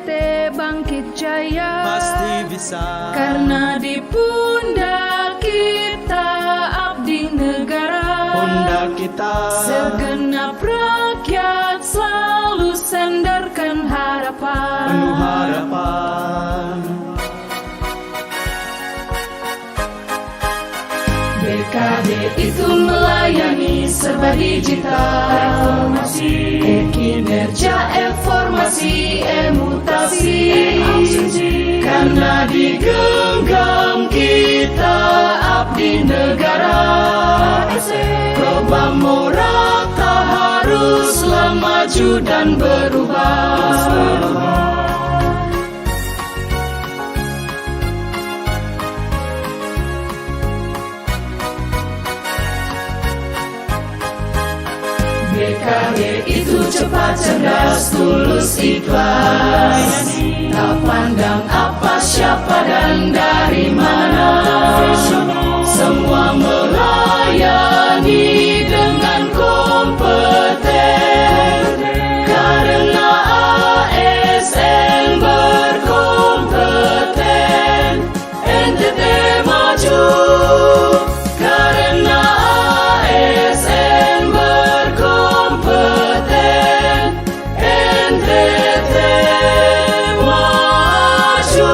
NTT bangkit jaya. Pasti bisa, karena di pundak kita abdi negara. pundak kita Segenap rakyat selalu sandarkan harapan. penuh harapan. BKD itu melayani serba digital, reformasi, kinerja, informasi, mutasi. Karena digenggam kita abdi negara. Perubahan moral tak haruslah maju dan berubah. BKD itu cepat, cerdas, tulus, ikhlas. Tak pandang apa, siapa, dan dari mana. Semua melayani dengan kompeten. Karena ASN berkompeten, NTT maju. Karena ASN berkompeten, NTT maju.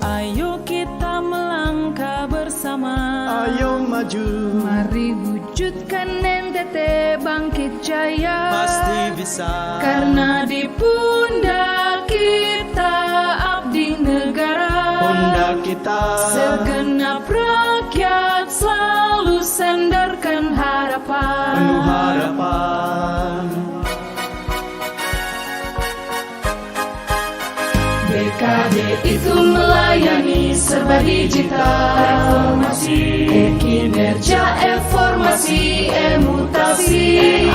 Ayo kita melangkah bersama. Ayo maju, Mari wujudkan NTT bangkit jaya. pasti bisa, Karena di pundak kita abdi negara. pundak kita Segenap rakyat selalu sandarkan harapan. penuh harapan. BKD itu melayani serba digital, reformasi, kinerja, informasi, mutasi.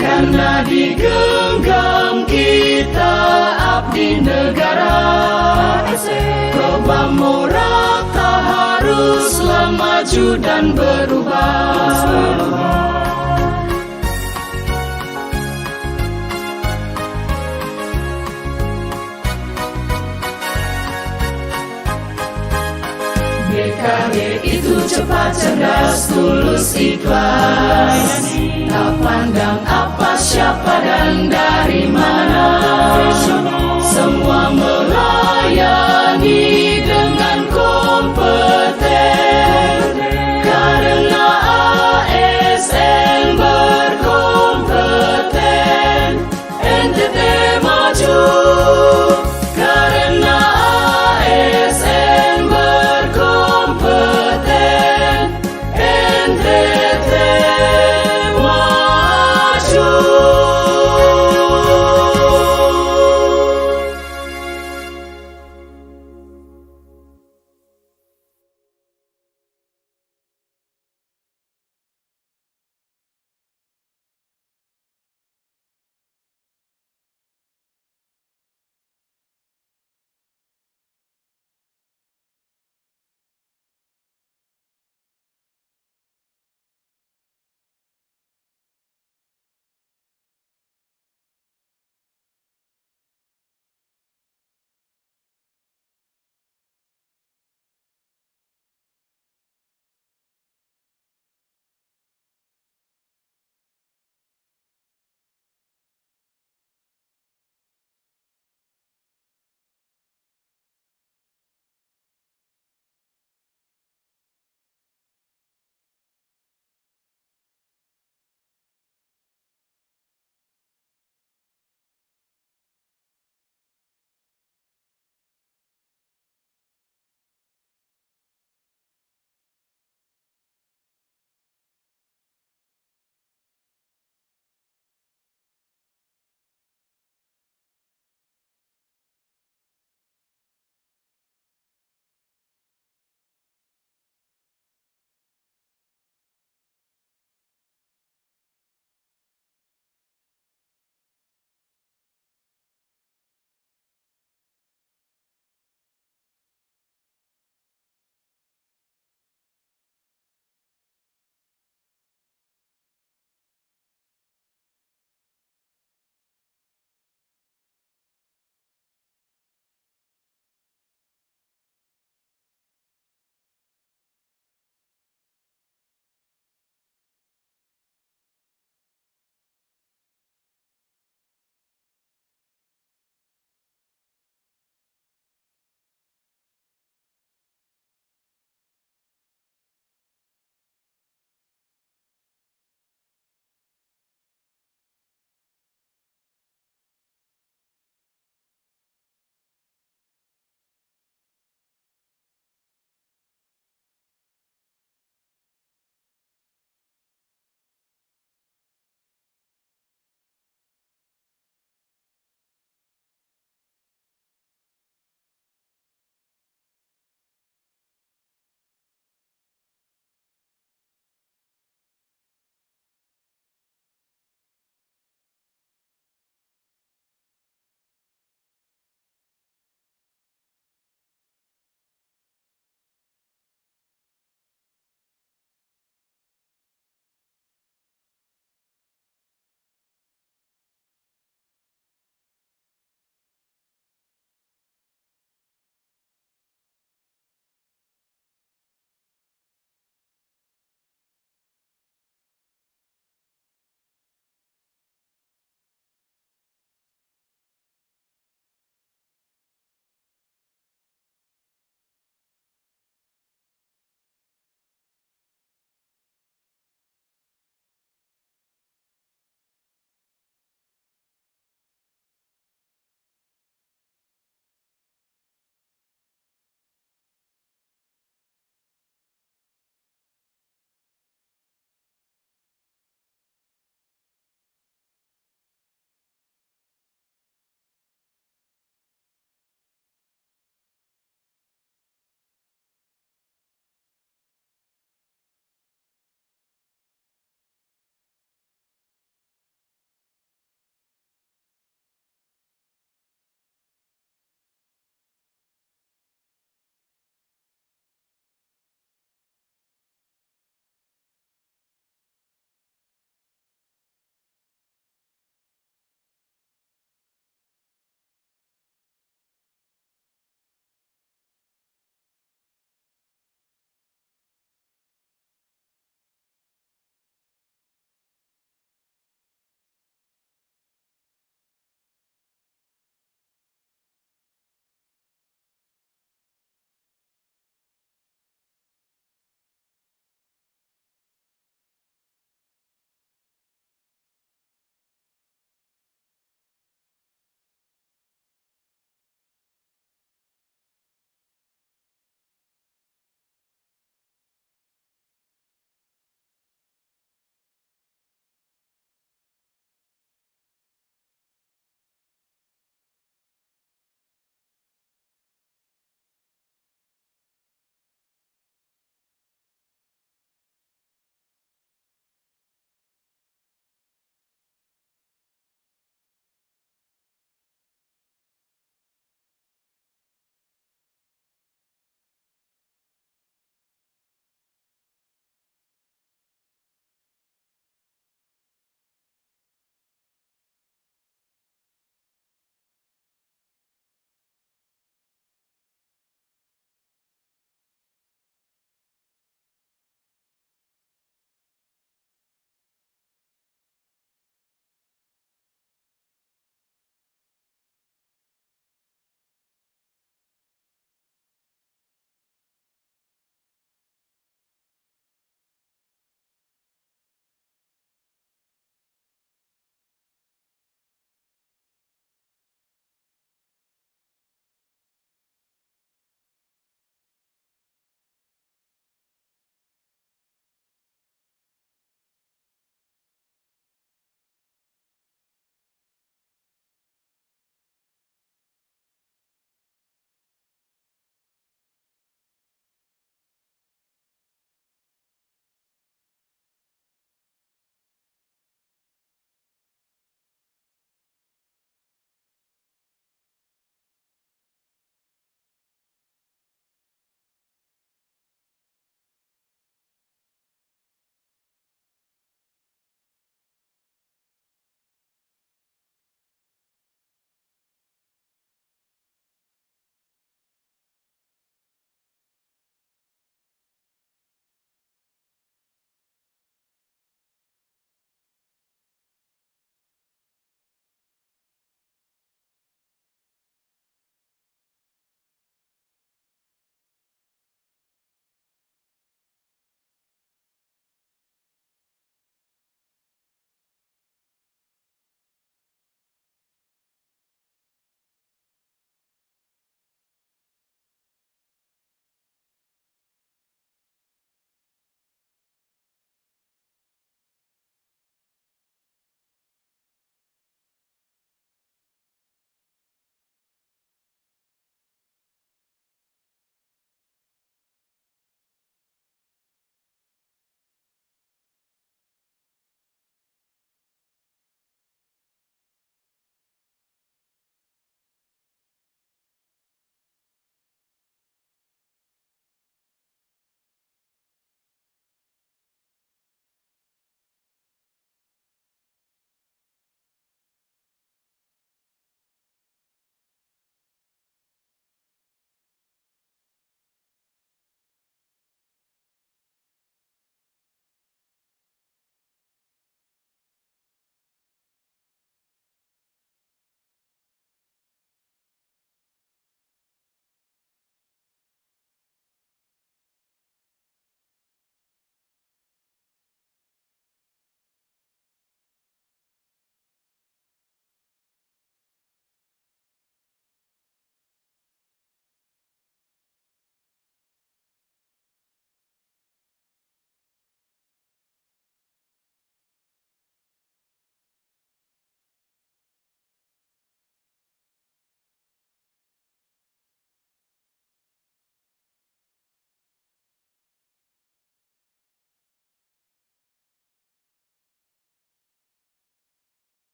Karena digenggam kita abdi negara. Perubahan moral tak haruslah maju dan berubah. BKD itu cepat, cerdas, tulus, ikhlas. Tak pandang apa, siapa, dan dari mana. Semua melayani dengan kompeten. Karena ASN berkompeten, NTT maju. Karena ASN berkompeten, NTT maju.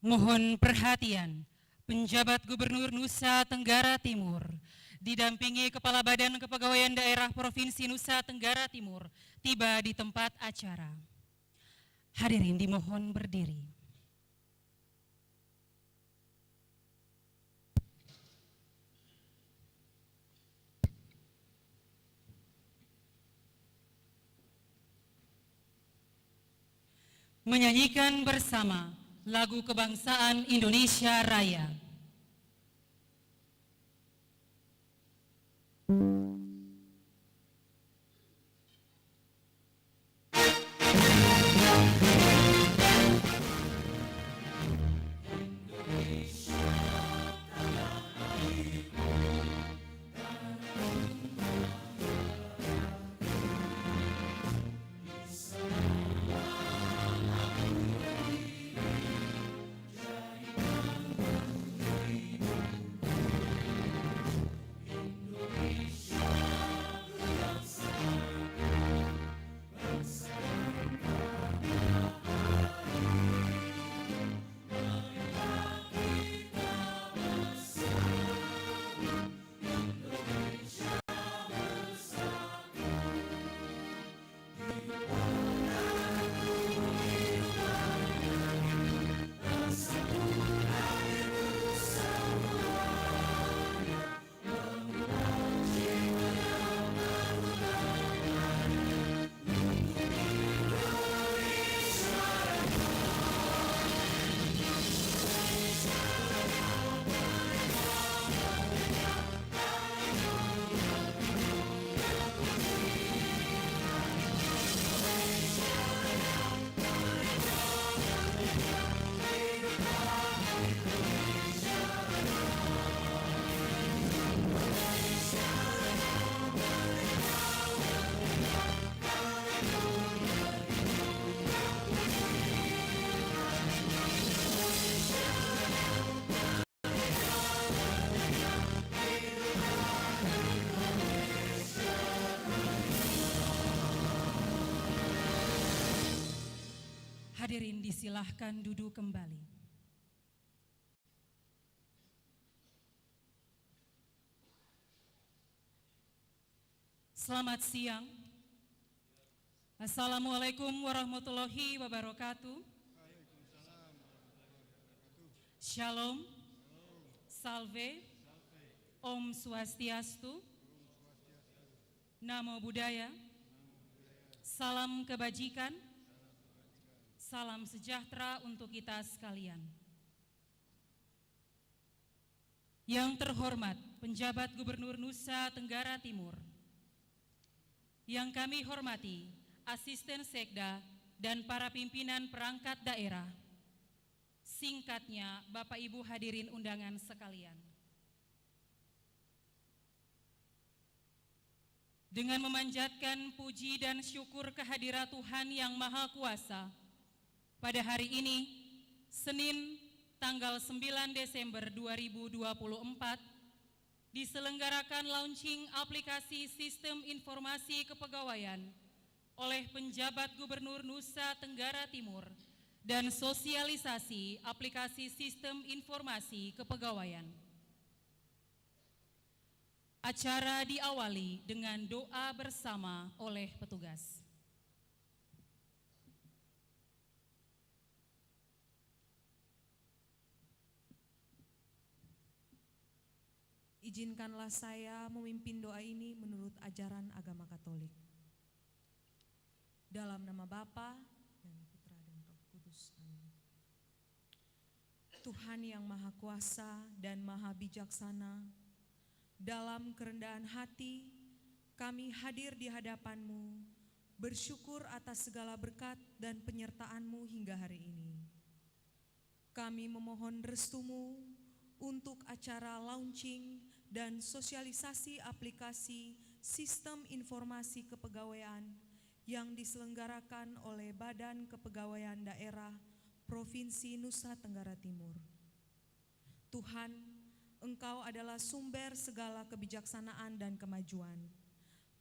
Mohon perhatian, penjabat Gubernur Nusa Tenggara Timur, didampingi Kepala Badan Kepegawaian Daerah Provinsi Nusa Tenggara Timur, tiba di tempat acara. Hadirin dimohon berdiri. Menyanyikan bersama lagu kebangsaan Indonesia Raya. Hadirin disilahkan duduk kembali. Selamat siang. Assalamualaikum warahmatullahi wabarakatuh. Shalom, salve, Om Swastiastu, Namo Buddhaya, salam kebajikan, salam sejahtera untuk kita sekalian. Yang terhormat penjabat Gubernur Nusa Tenggara Timur, yang kami hormati Asisten Sekda dan para pimpinan perangkat daerah, singkatnya Bapak Ibu hadirin undangan sekalian. Dengan memanjatkan puji dan syukur kehadirat Tuhan Yang Maha Kuasa, pada hari ini, Senin tanggal 9 Desember 2024, diselenggarakan launching aplikasi Sistem Informasi Kepegawaian oleh penjabat Gubernur Nusa Tenggara Timur dan sosialisasi aplikasi Sistem Informasi Kepegawaian. Acara diawali dengan doa bersama oleh petugas. Izinkanlah saya memimpin doa ini menurut ajaran agama Katolik. Dalam nama Bapa dan Putra dan Roh Kudus. Amin. Tuhan yang Maha Kuasa dan Maha Bijaksana, dalam kerendahan hati kami hadir di hadapan-Mu, bersyukur atas segala berkat dan penyertaan-Mu hingga hari ini. Kami memohon restu-Mu untuk acara launching dan sosialisasi aplikasi Sistem Informasi Kepegawaian yang diselenggarakan oleh Badan Kepegawaian Daerah Provinsi Nusa Tenggara Timur. Tuhan, Engkau adalah sumber segala kebijaksanaan dan kemajuan.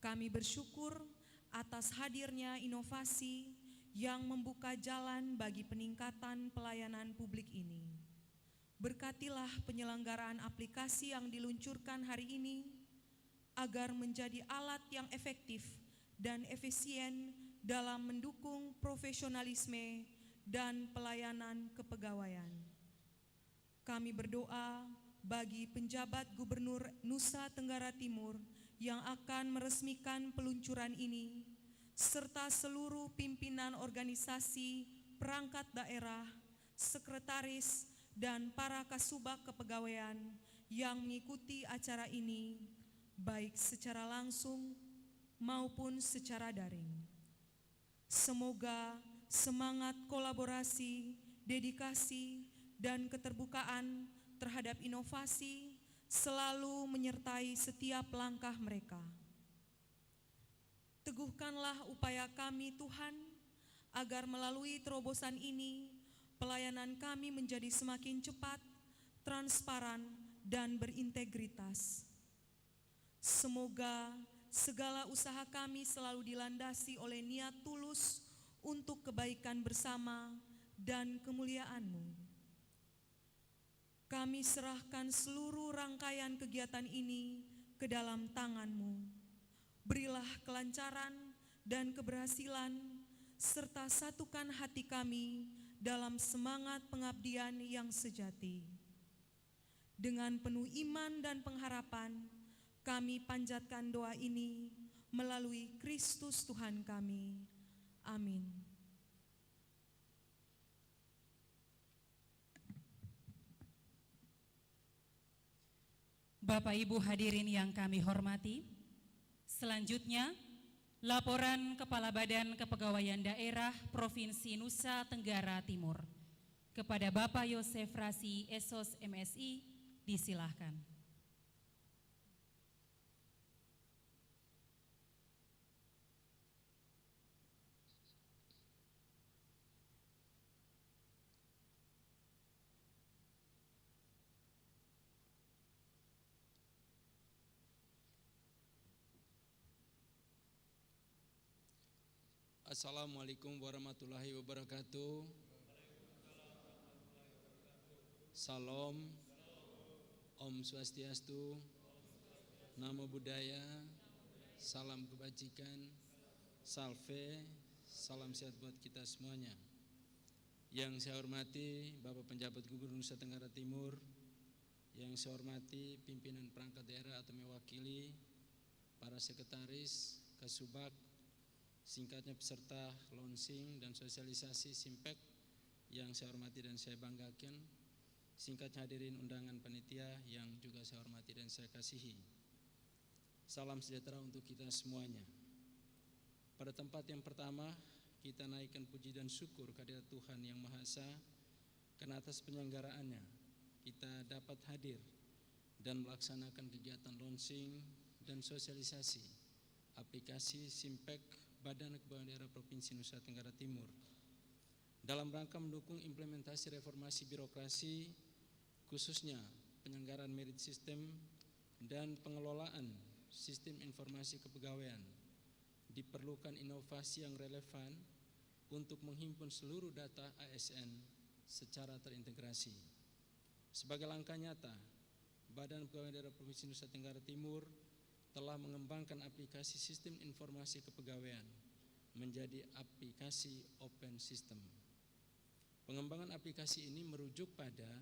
Kami bersyukur atas hadirnya inovasi yang membuka jalan bagi peningkatan pelayanan publik ini. Berkatilah penyelenggaraan aplikasi yang diluncurkan hari ini, agar menjadi alat yang efektif dan efisien dalam mendukung profesionalisme dan pelayanan kepegawaian. Kami berdoa bagi penjabat Gubernur Nusa Tenggara Timur yang akan meresmikan peluncuran ini, serta seluruh pimpinan organisasi, perangkat daerah, sekretaris, dan para kasubag kepegawaian yang mengikuti acara ini, baik secara langsung maupun secara daring. Semoga semangat kolaborasi, dedikasi, dan keterbukaan terhadap inovasi selalu menyertai setiap langkah mereka. Teguhkanlah upaya kami, Tuhan, agar melalui terobosan ini, pelayanan kami menjadi semakin cepat, transparan, dan berintegritas. Semoga segala usaha kami selalu dilandasi oleh niat tulus untuk kebaikan bersama dan kemuliaan-Mu. Kami serahkan seluruh rangkaian kegiatan ini ke dalam tangan-Mu. Berilah kelancaran dan keberhasilan, serta satukan hati kami dalam semangat pengabdian yang sejati. Dengan penuh iman dan pengharapan, kami panjatkan doa ini melalui Kristus Tuhan kami. Amin. Bapak Ibu hadirin yang kami hormati, selanjutnya laporan Kepala Badan Kepegawaian Daerah Provinsi Nusa Tenggara Timur kepada Bapak Yosef Rasi Esos MSI, disilahkan. Assalamualaikum warahmatullahi wabarakatuh. Salam, Om Swastiastu, Namo Buddhaya, salam kebajikan, salve, salam sehat buat kita semuanya. Yang saya hormati Bapak Penjabat Gubernur Nusa Tenggara Timur, yang saya hormati pimpinan perangkat daerah atau mewakili para sekretaris, kasubag, singkatnya peserta launching dan sosialisasi Simpek yang saya hormati dan saya banggakan, singkatnya hadirin undangan panitia yang juga saya hormati dan saya kasihi. Salam sejahtera untuk kita semuanya. Pada tempat yang pertama, kita naikkan puji dan syukur kehadirat Tuhan Yang Maha Esa karena atas penyelenggaraannya kita dapat hadir dan melaksanakan kegiatan launching dan sosialisasi aplikasi Simpek Badan Kepegawaian Daerah Provinsi Nusa Tenggara Timur dalam rangka mendukung implementasi reformasi birokrasi, khususnya penyelenggaraan merit system dan pengelolaan sistem informasi kepegawaian. Diperlukan inovasi yang relevan untuk menghimpun seluruh data ASN secara terintegrasi. Sebagai langkah nyata, Badan Kepegawaian Daerah Provinsi Nusa Tenggara Timur telah mengembangkan aplikasi sistem informasi kepegawaian menjadi aplikasi open system. Pengembangan aplikasi ini merujuk pada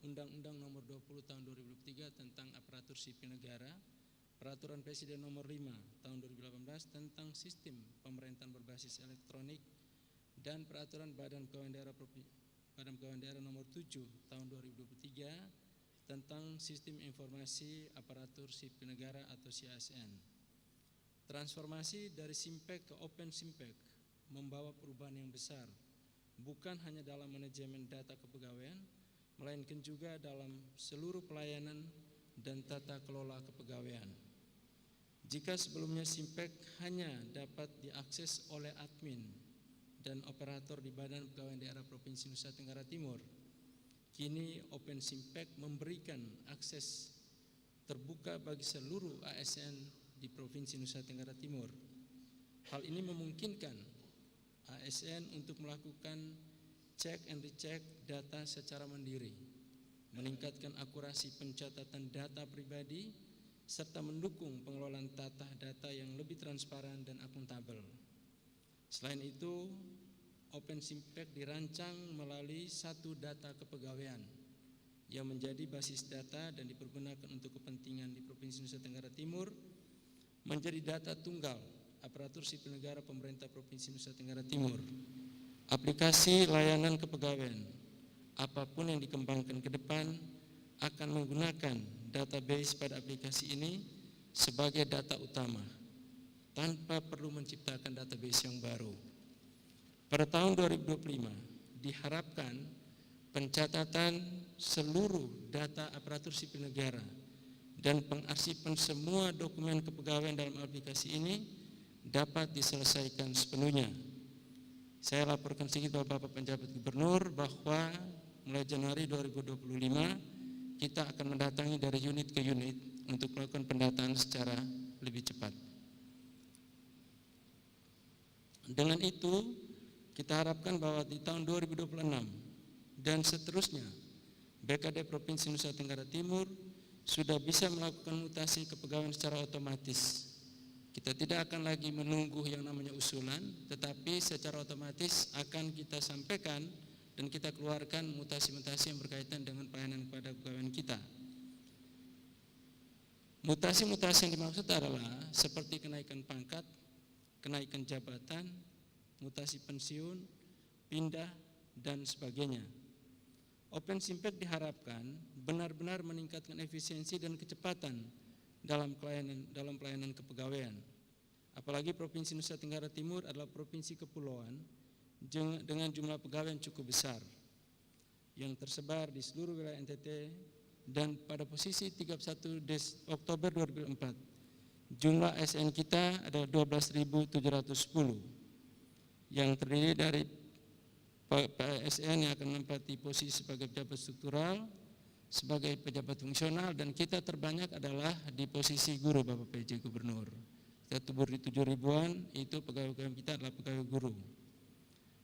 Undang-Undang Nomor 20 Tahun 2003 tentang Aparatur Sipil Negara, Peraturan Presiden Nomor 5 Tahun 2018 tentang Sistem Pemerintahan Berbasis Elektronik, dan Peraturan Badan Kepegawaian Daerah Nomor 7 Tahun 2023 tentang Sistem Informasi Aparatur Sipil Negara atau CASN. Transformasi dari Simpek ke Open Simpek membawa perubahan yang besar, bukan hanya dalam manajemen data kepegawaian, melainkan juga dalam seluruh pelayanan dan tata kelola kepegawaian. Jika sebelumnya Simpek hanya dapat diakses oleh admin dan operator di Badan Kepegawaian Daerah Provinsi Nusa Tenggara Timur, kini Open Simpek memberikan akses terbuka bagi seluruh ASN di Provinsi Nusa Tenggara Timur. Hal ini memungkinkan ASN untuk melakukan cek and recheck data secara mandiri, meningkatkan akurasi pencatatan data pribadi, serta mendukung pengelolaan data yang lebih transparan dan akuntabel. Selain itu, OpenSimpact dirancang melalui satu data kepegawaian yang menjadi basis data dan dipergunakan untuk kepentingan di Provinsi Nusa Tenggara Timur, menjadi data tunggal aparatur sipil negara pemerintah Provinsi Nusa Tenggara Timur. Aplikasi layanan kepegawaian apapun yang dikembangkan ke depan akan menggunakan database pada aplikasi ini sebagai data utama tanpa perlu menciptakan database yang baru. Pada tahun 2025 diharapkan pencatatan seluruh data aparatur sipil negara dan pengarsipan semua dokumen kepegawaian dalam aplikasi ini dapat diselesaikan sepenuhnya. Saya laporkan sedikit kepada Bapak Penjabat Gubernur bahwa mulai Januari 2025 kita akan mendatangi dari unit ke unit untuk melakukan pendataan secara lebih cepat. Dengan itu kita harapkan bahwa di tahun 2026 dan seterusnya BKD Provinsi Nusa Tenggara Timur sudah bisa melakukan mutasi kepegawaian secara otomatis. Kita tidak akan lagi menunggu yang namanya usulan, tetapi secara otomatis akan kita sampaikan dan kita keluarkan mutasi-mutasi yang berkaitan dengan pelayanan kepada pegawaian kita. Mutasi-mutasi yang dimaksud adalah seperti kenaikan pangkat, kenaikan jabatan, mutasi pensiun, pindah, dan sebagainya. OpenSimpact diharapkan benar-benar meningkatkan efisiensi dan kecepatan dalam pelayanan kepegawaian. Apalagi Provinsi Nusa Tenggara Timur adalah provinsi kepulauan dengan jumlah pegawai yang cukup besar yang tersebar di seluruh wilayah NTT, dan pada posisi 31 Oktober 2004 jumlah ASN kita adalah 12.710 yang terdiri dari ASN yang akan menempati posisi sebagai pejabat struktural, sebagai pejabat fungsional, dan kita terbanyak adalah di posisi guru Bapak PJ Gubernur. Kita tubur di 7.000-an, itu pegawai kita adalah pegawai guru.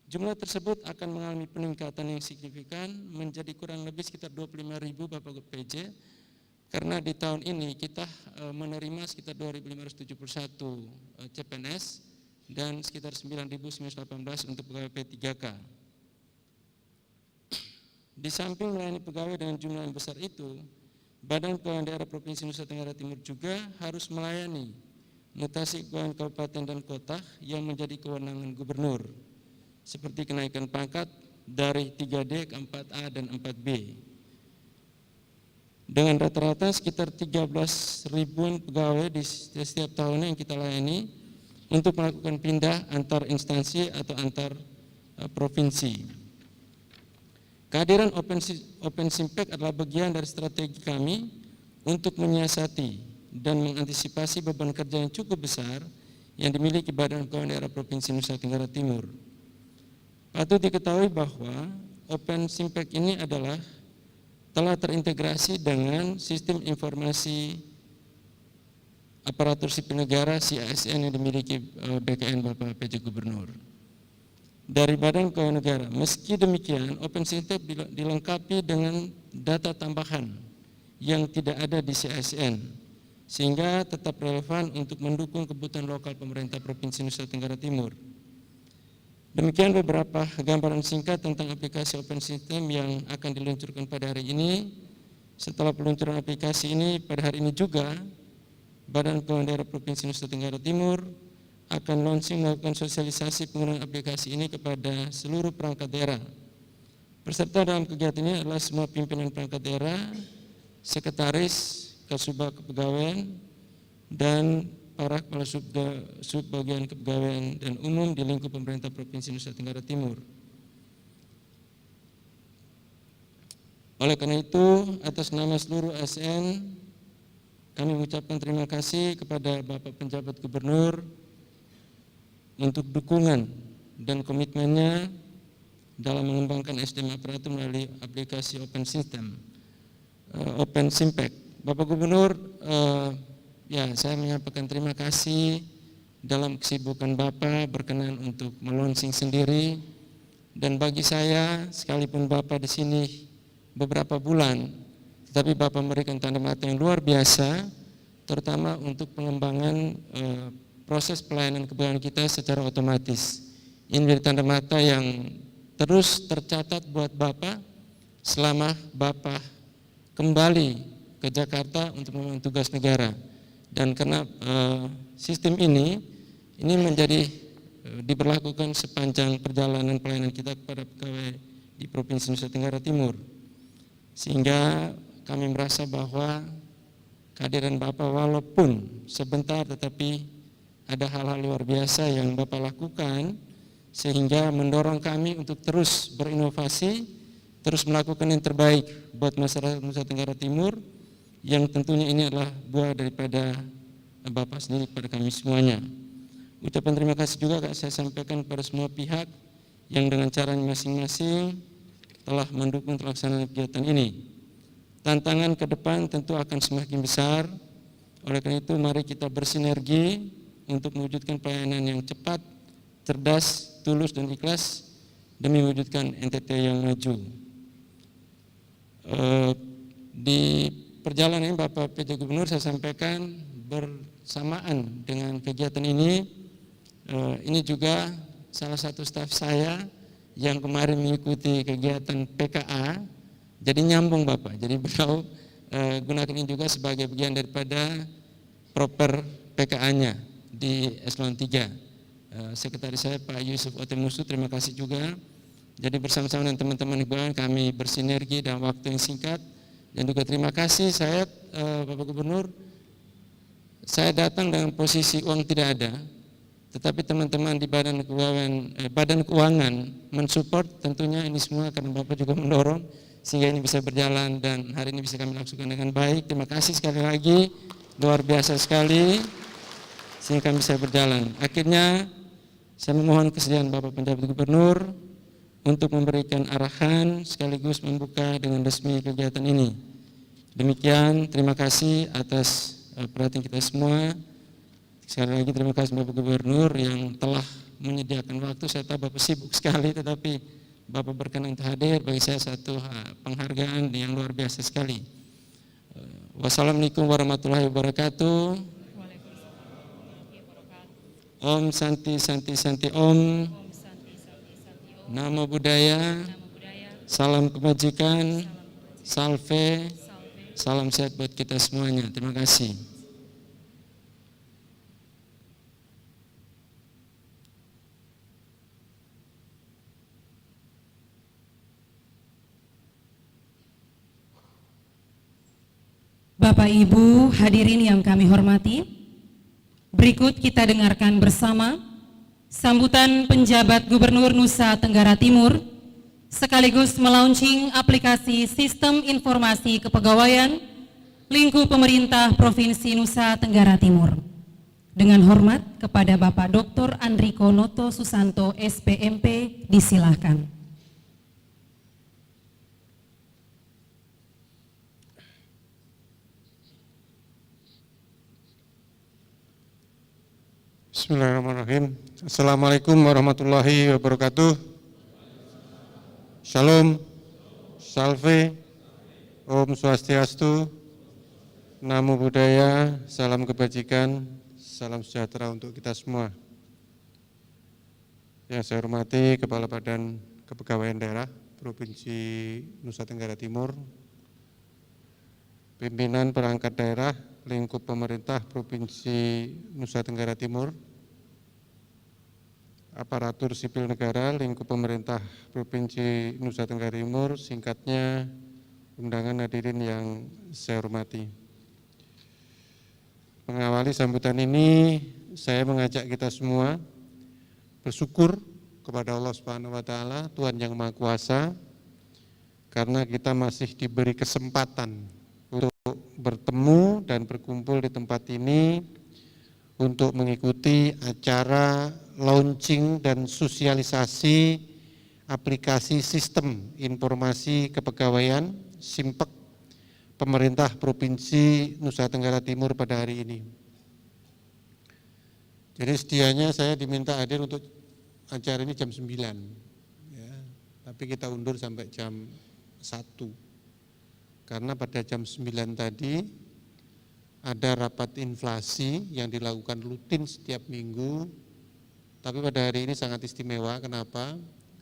Jumlah tersebut akan mengalami peningkatan yang signifikan menjadi kurang lebih sekitar 25.000 Bapak PJ, karena di tahun ini kita menerima sekitar 2.571 CPNS dan sekitar 9.918 untuk pegawai P3K. Di samping melayani pegawai dengan jumlah yang besar itu, Badan Kepegawaian Daerah Provinsi Nusa Tenggara Timur juga harus melayani mutasi kepegawaian kabupaten dan kota yang menjadi kewenangan gubernur, seperti kenaikan pangkat dari 3D ke 4A dan 4B. Dengan rata-rata sekitar 13.000-an pegawai di setiap tahunnya yang kita layani untuk melakukan pindah antar instansi atau antar provinsi. Kehadiran OpenSimpact adalah bagian dari strategi kami untuk menyiasati dan mengantisipasi beban kerja yang cukup besar yang dimiliki Badan Kepegawaian Daerah Provinsi Nusa Tenggara Timur. Patut diketahui bahwa OpenSimpact ini telah terintegrasi dengan sistem informasi aparatur sipil negara (ASN) yang dimiliki BKN Bapak PJ Gubernur dari Badan Kepegawaian Negara. Meski demikian, OpenSimpact dilengkapi dengan data tambahan yang tidak ada di CASN, sehingga tetap relevan untuk mendukung kebutuhan lokal pemerintah Provinsi Nusa Tenggara Timur. Demikian beberapa gambaran singkat tentang aplikasi OpenSimpact yang akan diluncurkan pada hari ini. Setelah peluncuran aplikasi ini pada hari ini juga, Badan Kepegawaian Daerah Provinsi Nusa Tenggara Timur akan launching melakukan sosialisasi penggunaan aplikasi ini kepada seluruh perangkat daerah. Peserta dalam kegiatan ini adalah semua pimpinan perangkat daerah, sekretaris, kasubag kepegawaian, dan para kepala subbagian kepegawaian dan umum di lingkup pemerintah Provinsi Nusa Tenggara Timur. Oleh karena itu, atas nama seluruh ASN, kami mengucapkan terima kasih kepada Bapak Penjabat Gubernur untuk dukungan dan komitmennya dalam mengembangkan SDM aparatur melalui aplikasi OpenSimpact. Bapak Gubernur, saya menyampaikan terima kasih dalam kesibukan Bapak berkenan untuk melaunching sendiri, dan bagi saya, sekalipun Bapak di sini beberapa bulan, tetapi Bapak memberikan tanda mata yang luar biasa, terutama untuk pengembangan proses pelayanan kepegawaian kita secara otomatis. Ini menjadi tanda mata yang terus tercatat buat Bapak selama Bapak kembali ke Jakarta untuk membangun tugas negara. Dan karena sistem ini menjadi diberlakukan sepanjang perjalanan pelayanan kita kepada pegawai di Provinsi Nusa Tenggara Timur, sehingga kami merasa bahwa kehadiran Bapak walaupun sebentar tetapi ada hal-hal luar biasa yang Bapak lakukan, sehingga mendorong kami untuk terus berinovasi, terus melakukan yang terbaik buat masyarakat Nusa Tenggara Timur, yang tentunya ini adalah buah daripada Bapak sendiri kepada kami semuanya. Ucapan terima kasih juga saya sampaikan kepada semua pihak yang dengan caranya masing-masing telah mendukung pelaksanaan kegiatan ini. Tantangan ke depan tentu akan semakin besar, oleh karena itu mari kita bersinergi untuk mewujudkan pelayanan yang cepat, cerdas, tulus dan ikhlas demi mewujudkan NTT yang maju. Di perjalanan Bapak PJ Gubernur saya sampaikan bersamaan dengan kegiatan ini juga salah satu staf saya yang kemarin mengikuti kegiatan PKA, jadi nyambung Bapak. Jadi beliau gunakan ini juga sebagai bagian daripada proper PKA-nya di Eselon 3. Sekretaris saya Pak Yusuf Otemusu, terima kasih juga. Jadi bersama-sama dengan teman-teman Ibu kami bersinergi dalam waktu yang singkat. Dan juga terima kasih saya Bapak Gubernur, saya datang dengan posisi uang tidak ada, tetapi teman-teman di Badan Keuangan mensupport tentunya ini semua karena Bapak juga mendorong sehingga ini bisa berjalan dan hari ini bisa kami laksanakan dengan baik. Terima kasih sekali lagi, luar biasa sekali sehingga kami bisa berjalan. Akhirnya saya memohon kesediaan Bapak Penjabat Gubernur untuk memberikan arahan sekaligus membuka dengan resmi kegiatan ini. Demikian, terima kasih atas perhatian kita semua. Sekali lagi terima kasih Bapak Gubernur yang telah menyediakan waktu. Saya tahu Bapak sibuk sekali, tetapi Bapak berkenan untuk hadir. Bagi saya satu penghargaan yang luar biasa sekali. Wassalamualaikum warahmatullahi wabarakatuh. Om Santi Santi Santi Om. Namo Buddhaya. Salam kebajikan. Salve. Salam sehat buat kita semuanya. Terima kasih. Bapak Ibu hadirin yang kami hormati, berikut kita dengarkan bersama sambutan penjabat Gubernur Nusa Tenggara Timur sekaligus melaunching aplikasi Sistem Informasi Kepegawaian Lingkup Pemerintah Provinsi Nusa Tenggara Timur. Dengan hormat kepada Bapak Dr. Andriko Noto Susanto SPMP, disilahkan. Bismillahirrahmanirrahim. Assalamualaikum warahmatullahi wabarakatuh. Shalom, Salve, Om Swastiastu, Namo Buddhaya, salam kebajikan, salam sejahtera untuk kita semua. Yang saya hormati Kepala Badan Kepegawaian Daerah Provinsi Nusa Tenggara Timur, pimpinan perangkat daerah lingkup pemerintah Provinsi Nusa Tenggara Timur, aparatur sipil negara lingkup pemerintah Provinsi Nusa Tenggara Timur, singkatnya undangan hadirin yang saya hormati. Mengawali sambutan ini, saya mengajak kita semua bersyukur kepada Allah Subhanahu wa Ta'ala, Tuhan yang Maha Kuasa, karena kita masih diberi kesempatan untuk bertemu dan berkumpul di tempat ini untuk mengikuti acara launching dan sosialisasi aplikasi Sistem Informasi Kepegawaian SIMPEK Pemerintah Provinsi Nusa Tenggara Timur pada hari ini. Jadi sedianya saya diminta hadir untuk acara ini jam 9, ya, tapi kita undur sampai jam 1. karena pada jam 9 tadi ada rapat inflasi yang dilakukan rutin setiap minggu, tapi pada hari ini sangat istimewa. Kenapa?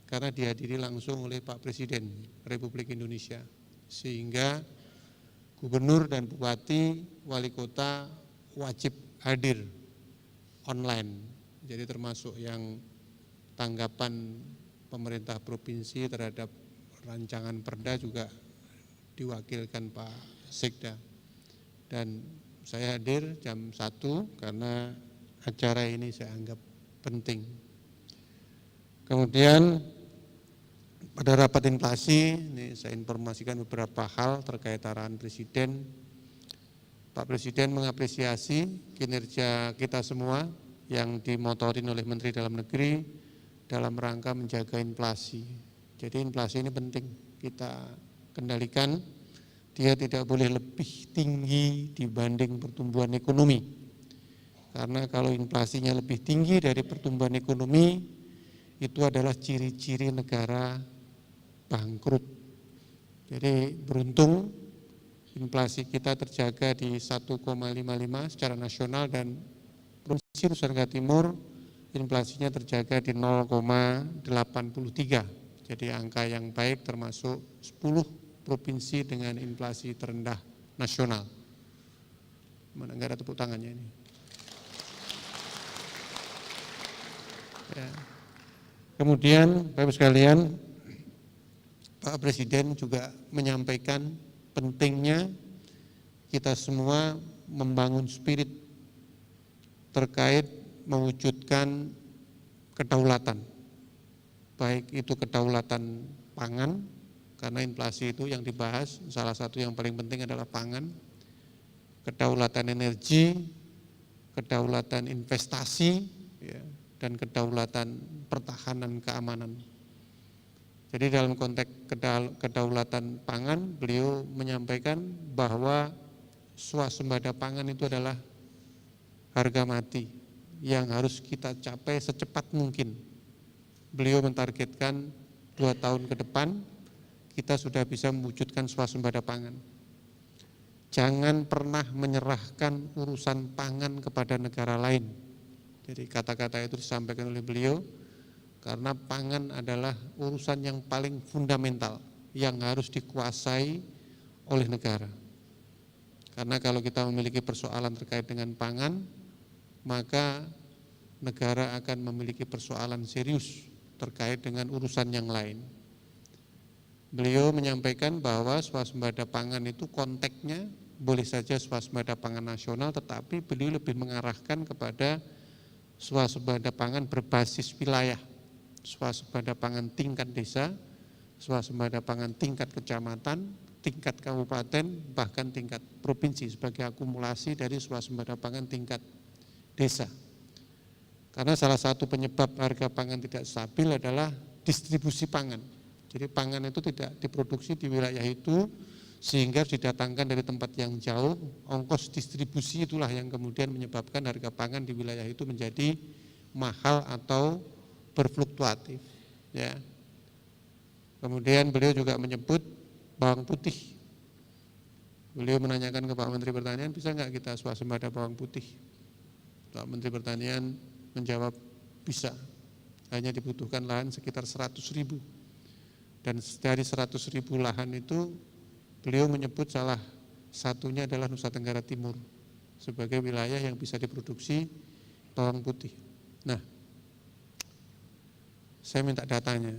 Karena dihadiri langsung oleh Pak Presiden Republik Indonesia, sehingga gubernur dan bupati, wali kota wajib hadir online. Jadi termasuk yang tanggapan pemerintah provinsi terhadap rancangan perda juga diwakilkan Pak Sekda. Dan saya hadir jam 1 karena acara ini saya anggap penting. Kemudian pada rapat inflasi, ini saya informasikan beberapa hal terkait arahan Presiden. Pak Presiden mengapresiasi kinerja kita semua yang dimotorin oleh Menteri Dalam Negeri dalam rangka menjaga inflasi. Jadi inflasi ini penting kita kendalikan, dia tidak boleh lebih tinggi dibanding pertumbuhan ekonomi. Karena kalau inflasinya lebih tinggi dari pertumbuhan ekonomi, itu adalah ciri-ciri negara bangkrut. Jadi beruntung inflasi kita terjaga di 1,55 secara nasional, dan Provinsi Nusa Tenggara Timur inflasinya terjaga di 0,83. Jadi angka yang baik, termasuk 10 provinsi dengan inflasi terendah nasional. Mana enggak ada tepuk tangannya ini. Ya. Kemudian Bapak sekalian, Pak Presiden juga menyampaikan pentingnya kita semua membangun spirit terkait mewujudkan kedaulatan, baik itu kedaulatan pangan, karena inflasi itu yang dibahas salah satu yang paling penting adalah pangan, kedaulatan energi, kedaulatan investasi, ya, dan kedaulatan pertahanan keamanan. Jadi dalam konteks kedaulatan pangan, beliau menyampaikan bahwa swasembada pangan itu adalah harga mati yang harus kita capai secepat mungkin. Beliau mentargetkan 2 tahun ke depan kita sudah bisa mewujudkan swasembada pangan. Jangan pernah menyerahkan urusan pangan kepada negara lain. Jadi kata-kata itu disampaikan oleh beliau, karena pangan adalah urusan yang paling fundamental yang harus dikuasai oleh negara. Karena kalau kita memiliki persoalan terkait dengan pangan, maka negara akan memiliki persoalan serius terkait dengan urusan yang lain. Beliau menyampaikan bahwa swasembada pangan itu konteksnya boleh saja swasembada pangan nasional, tetapi beliau lebih mengarahkan kepada swasembada pangan berbasis wilayah, swasembada pangan tingkat desa, swasembada pangan tingkat kecamatan, tingkat kabupaten, bahkan tingkat provinsi sebagai akumulasi dari swasembada pangan tingkat desa. Karena salah satu penyebab harga pangan tidak stabil adalah distribusi pangan. Jadi pangan itu tidak diproduksi di wilayah itu sehingga didatangkan dari tempat yang jauh, ongkos distribusi itulah yang kemudian menyebabkan harga pangan di wilayah itu menjadi mahal atau berfluktuatif. Ya. Kemudian beliau juga menyebut bawang putih. Beliau menanyakan ke Pak Menteri Pertanian, bisa nggak kita swasembada bawang putih? Pak Menteri Pertanian menjawab bisa, hanya dibutuhkan lahan sekitar 100.000. Dan dari 100.000 lahan itu beliau menyebut salah satunya adalah Nusa Tenggara Timur sebagai wilayah yang bisa diproduksi bawang putih. Nah, saya minta datanya.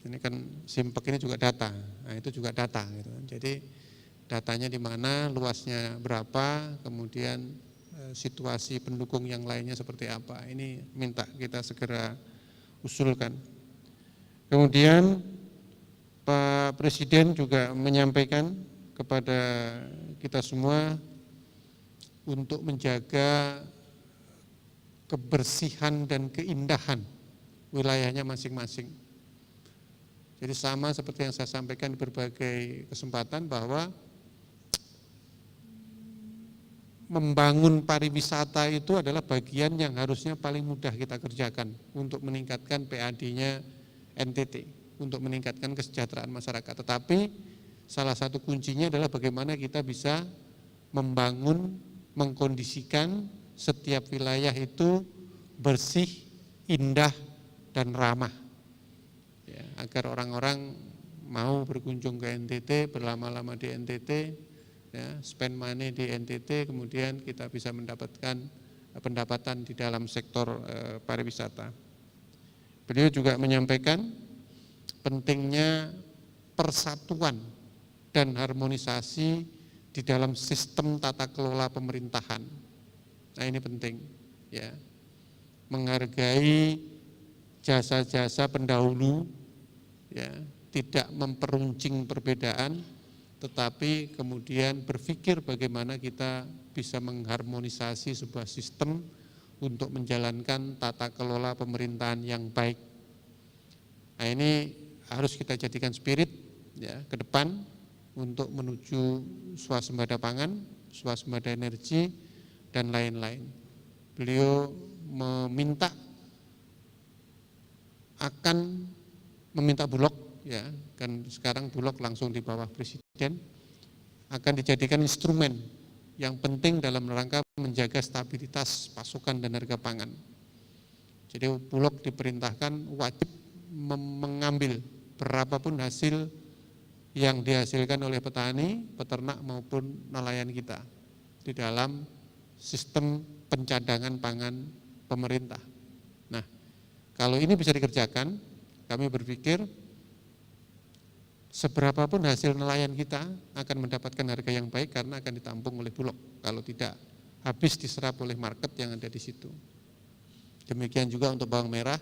Ini kan Simpek ini juga data, nah itu juga data gitu. Jadi datanya di mana, luasnya berapa, kemudian situasi pendukung yang lainnya seperti apa. Ini minta kita segera usulkan. Kemudian Pak Presiden juga menyampaikan kepada kita semua untuk menjaga kebersihan dan keindahan wilayahnya masing-masing. Jadi sama seperti yang saya sampaikan di berbagai kesempatan bahwa membangun pariwisata itu adalah bagian yang harusnya paling mudah kita kerjakan untuk meningkatkan PAD-nya NTT, untuk meningkatkan kesejahteraan masyarakat. Tetapi salah satu kuncinya adalah bagaimana kita bisa membangun, mengkondisikan setiap wilayah itu bersih, indah, dan ramah. Ya, agar orang-orang mau berkunjung ke NTT, berlama-lama di NTT, ya, spend money di NTT, kemudian kita bisa mendapatkan pendapatan di dalam sektor pariwisata. Beliau juga menyampaikan pentingnya persatuan dan harmonisasi di dalam sistem tata kelola pemerintahan. Nah, ini penting, ya. Menghargai jasa-jasa pendahulu, ya, tidak memperuncing perbedaan, tetapi kemudian berpikir bagaimana kita bisa mengharmonisasi sebuah sistem untuk menjalankan tata kelola pemerintahan yang baik. Nah, ini harus kita jadikan spirit, ya, ke depan untuk menuju swasembada pangan, swasembada energi, dan lain-lain. Beliau akan meminta Bulog, ya, kan sekarang Bulog langsung di bawah Presiden, akan dijadikan instrumen yang penting dalam rangka menjaga stabilitas pasokan dan harga pangan. Jadi Bulog diperintahkan wajib mengambil berapapun hasil yang dihasilkan oleh petani, peternak maupun nelayan kita di dalam sistem pencadangan pangan pemerintah. Nah, kalau ini bisa dikerjakan, kami berpikir seberapapun hasil nelayan kita akan mendapatkan harga yang baik karena akan ditampung oleh Bulog. Kalau tidak, habis diserap oleh market yang ada di situ. Demikian juga untuk bawang merah,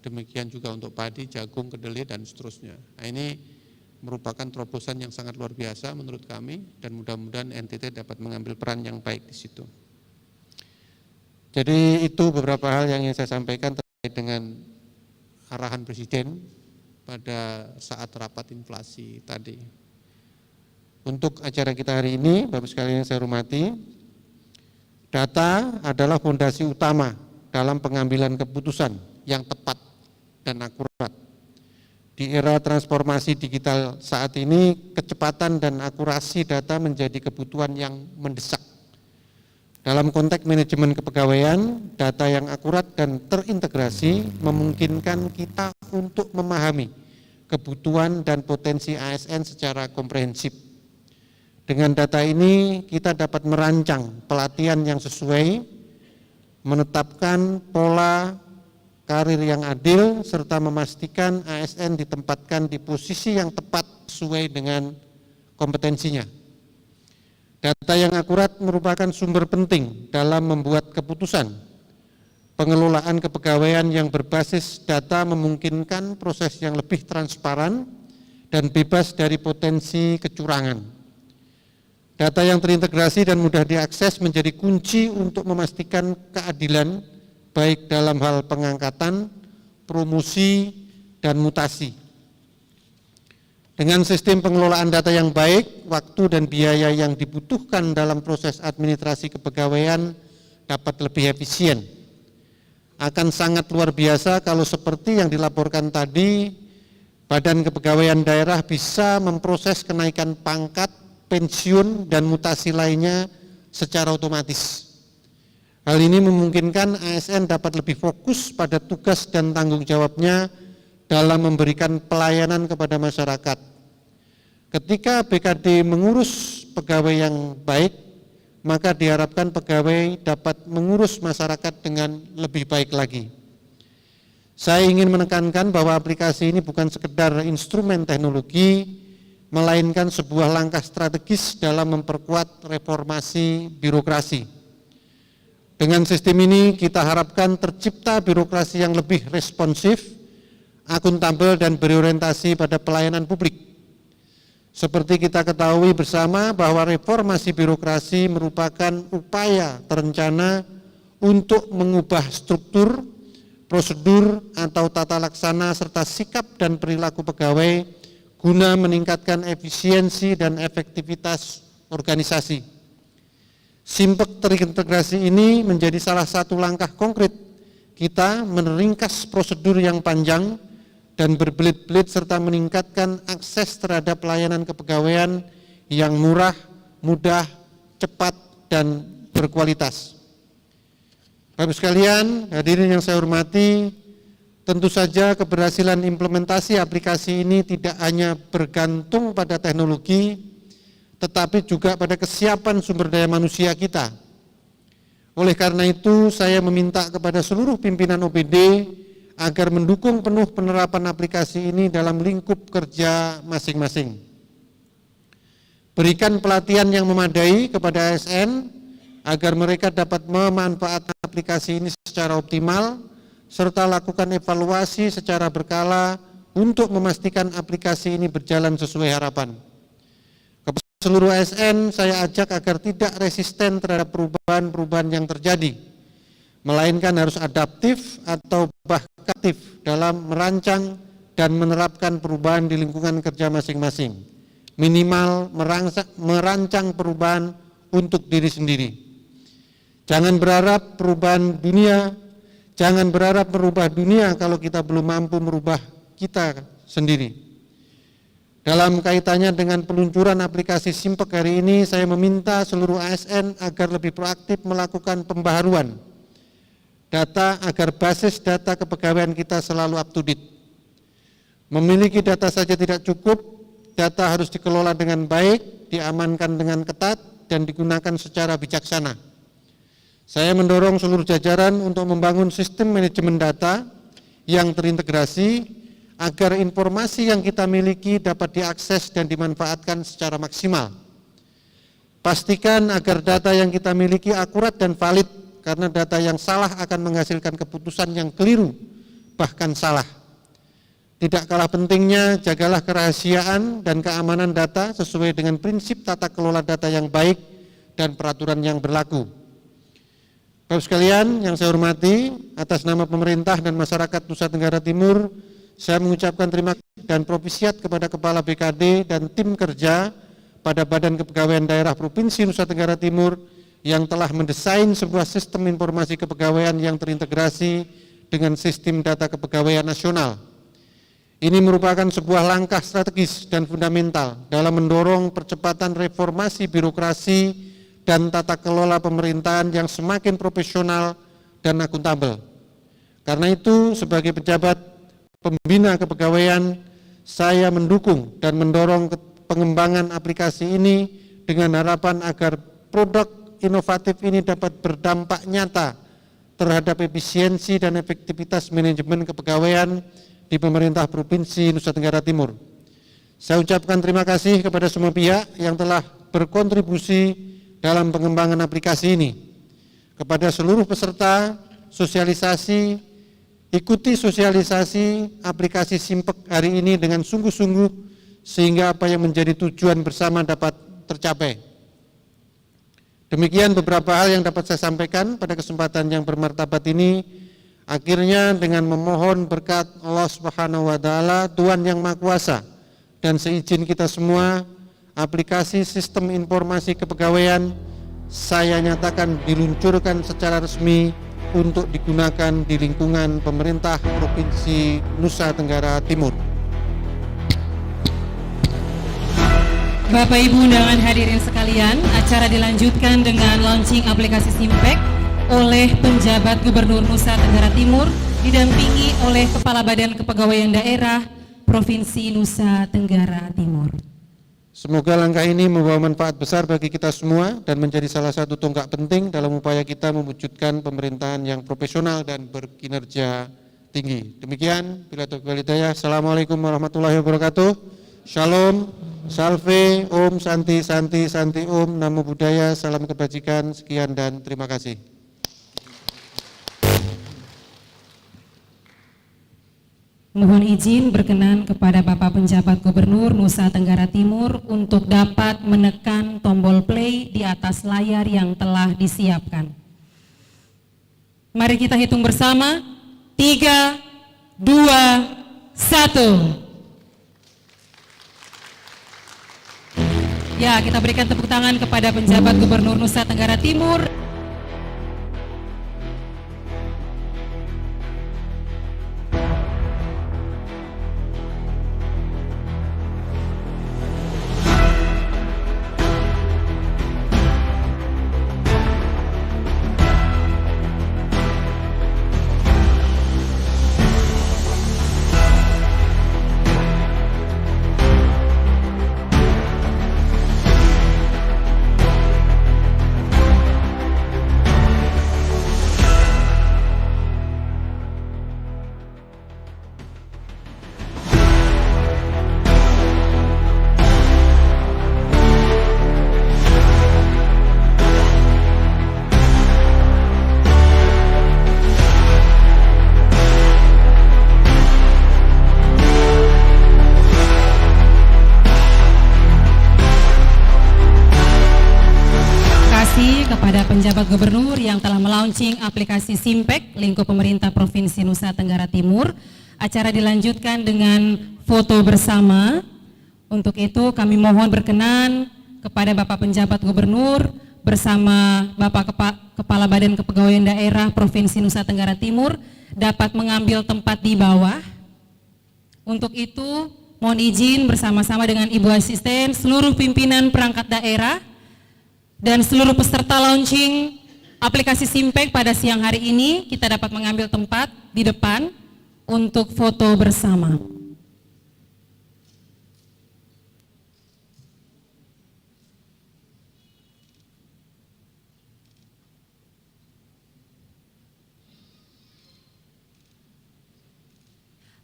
demikian juga untuk padi, jagung, kedelai, dan seterusnya. Nah, ini merupakan terobosan yang sangat luar biasa menurut kami, dan mudah-mudahan NTT dapat mengambil peran yang baik di situ. Jadi itu beberapa hal yang ingin saya sampaikan terkait dengan arahan Presiden pada saat rapat inflasi tadi. Untuk acara kita hari ini, Bapak sekalian yang saya hormati, data adalah fondasi utama dalam pengambilan keputusan yang tepat dan akurat. Di era transformasi digital saat ini, kecepatan dan akurasi data menjadi kebutuhan yang mendesak. Dalam konteks manajemen kepegawaian, data yang akurat dan terintegrasi memungkinkan kita untuk memahami kebutuhan dan potensi ASN secara komprehensif. Dengan data ini, kita dapat merancang pelatihan yang sesuai, menetapkan pola karir yang adil, serta memastikan ASN ditempatkan di posisi yang tepat sesuai dengan kompetensinya. Data yang akurat merupakan sumber penting dalam membuat keputusan. Pengelolaan kepegawaian yang berbasis data memungkinkan proses yang lebih transparan dan bebas dari potensi kecurangan. Data yang terintegrasi dan mudah diakses menjadi kunci untuk memastikan keadilan baik dalam hal pengangkatan, promosi, dan mutasi. Dengan sistem pengelolaan data yang baik, waktu dan biaya yang dibutuhkan dalam proses administrasi kepegawaian dapat lebih efisien. Akan sangat luar biasa kalau seperti yang dilaporkan tadi, Badan Kepegawaian Daerah bisa memproses kenaikan pangkat, pensiun, dan mutasi lainnya secara otomatis. Hal ini memungkinkan ASN dapat lebih fokus pada tugas dan tanggung jawabnya dalam memberikan pelayanan kepada masyarakat. Ketika BKD mengurus pegawai yang baik, maka diharapkan pegawai dapat mengurus masyarakat dengan lebih baik lagi. Saya ingin menekankan bahwa aplikasi ini bukan sekedar instrumen teknologi, melainkan sebuah langkah strategis dalam memperkuat reformasi birokrasi. Dengan sistem ini kita harapkan tercipta birokrasi yang lebih responsif, akuntabel, dan berorientasi pada pelayanan publik. Seperti kita ketahui bersama bahwa reformasi birokrasi merupakan upaya terencana untuk mengubah struktur, prosedur, atau tata laksana serta sikap dan perilaku pegawai guna meningkatkan efisiensi dan efektivitas organisasi. Simpek terintegrasi ini menjadi salah satu langkah konkret kita meringkas prosedur yang panjang dan berbelit-belit serta meningkatkan akses terhadap pelayanan kepegawaian yang murah, mudah, cepat, dan berkualitas. Bapak sekalian, hadirin yang saya hormati, tentu saja keberhasilan implementasi aplikasi ini tidak hanya bergantung pada teknologi, tetapi juga pada kesiapan sumber daya manusia kita. Oleh karena itu, saya meminta kepada seluruh pimpinan OPD agar mendukung penuh penerapan aplikasi ini dalam lingkup kerja masing-masing. Berikan pelatihan yang memadai kepada ASN agar mereka dapat memanfaatkan aplikasi ini secara optimal, serta lakukan evaluasi secara berkala untuk memastikan aplikasi ini berjalan sesuai harapan. Kepada seluruh ASN, saya ajak agar tidak resisten terhadap perubahan-perubahan yang terjadi, melainkan harus adaptif atau bahkan aktif dalam merancang dan menerapkan perubahan di lingkungan kerja masing-masing. Minimal merancang perubahan untuk diri sendiri. Jangan berharap merubah dunia kalau kita belum mampu merubah kita sendiri. Dalam kaitannya dengan peluncuran aplikasi Simpek hari ini, saya meminta seluruh ASN agar lebih proaktif melakukan pembaharuan data agar basis data kepegawaian kita selalu up to date. Memiliki data saja tidak cukup, data harus dikelola dengan baik, diamankan dengan ketat, dan digunakan secara bijaksana. Saya mendorong seluruh jajaran untuk membangun sistem manajemen data yang terintegrasi agar informasi yang kita miliki dapat diakses dan dimanfaatkan secara maksimal. Pastikan agar data yang kita miliki akurat dan valid, karena data yang salah akan menghasilkan keputusan yang keliru, bahkan salah. Tidak kalah pentingnya, jagalah kerahasiaan dan keamanan data sesuai dengan prinsip tata kelola data yang baik dan peraturan yang berlaku. Bapak sekalian yang saya hormati, atas nama pemerintah dan masyarakat Nusa Tenggara Timur, saya mengucapkan terima kasih dan propisiat kepada Kepala BKD dan tim kerja pada Badan Kepegawaian Daerah Provinsi Nusa Tenggara Timur yang telah mendesain sebuah sistem informasi kepegawaian yang terintegrasi dengan sistem data kepegawaian nasional. Ini merupakan sebuah langkah strategis dan fundamental dalam mendorong percepatan reformasi birokrasi dan tata kelola pemerintahan yang semakin profesional dan akuntabel. Karena itu, sebagai pejabat pembina kepegawaian, saya mendukung dan mendorong pengembangan aplikasi ini dengan harapan agar produk inovatif ini dapat berdampak nyata terhadap efisiensi dan efektivitas manajemen kepegawaian di pemerintah Provinsi Nusa Tenggara Timur. Saya ucapkan terima kasih kepada semua pihak yang telah berkontribusi dalam pengembangan aplikasi ini. Kepada seluruh peserta sosialisasi, ikuti sosialisasi aplikasi Simpek hari ini dengan sungguh-sungguh sehingga apa yang menjadi tujuan bersama dapat tercapai. Demikian beberapa hal yang dapat saya sampaikan pada kesempatan yang bermartabat ini. Akhirnya dengan memohon berkat Allah Subhanahu wa taala, Tuhan yang Maha Kuasa, dan seizin kita semua, aplikasi sistem informasi kepegawaian saya nyatakan diluncurkan secara resmi untuk digunakan di lingkungan pemerintah Provinsi Nusa Tenggara Timur. Bapak Ibu undangan hadirin sekalian, acara dilanjutkan dengan launching aplikasi Simpek oleh penjabat Gubernur Nusa Tenggara Timur didampingi oleh Kepala Badan Kepegawaian Daerah Provinsi Nusa Tenggara Timur. Semoga langkah ini membawa manfaat besar bagi kita semua dan menjadi salah satu tonggak penting dalam upaya kita mewujudkan pemerintahan yang profesional dan berkinerja tinggi. Demikian, bila taufiq wal hidayah. Assalamualaikum warahmatullahi wabarakatuh. Shalom, salve, om, santi, santi, santi, om, namo buddhaya, salam kebajikan, sekian dan terima kasih. Mohon izin berkenan kepada Bapak Penjabat Gubernur Nusa Tenggara Timur untuk dapat menekan tombol play di atas layar yang telah disiapkan. Mari kita hitung bersama, 3, 2, 1. Ya, kita berikan tepuk tangan kepada Penjabat Gubernur Nusa Tenggara Timur. penjabat gubernur yang telah melaunching aplikasi Simpek lingkup pemerintah Provinsi Nusa Tenggara Timur. Acara dilanjutkan dengan foto bersama. Untuk itu kami mohon berkenan kepada Bapak penjabat gubernur bersama Bapak Kepala Badan Kepegawaian Daerah Provinsi Nusa Tenggara Timur dapat mengambil tempat di bawah. Untuk itu mohon izin bersama-sama dengan Ibu Asisten, seluruh pimpinan perangkat daerah dan seluruh peserta launching aplikasi Simpek pada siang hari ini, kita dapat mengambil tempat di depan untuk foto bersama.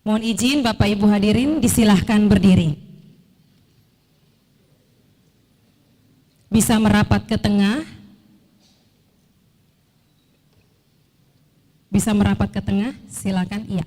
Mohon izin Bapak Ibu hadirin disilahkan berdiri. Bisa merapat ke tengah. Bisa merapat ke tengah, silakan. Iya.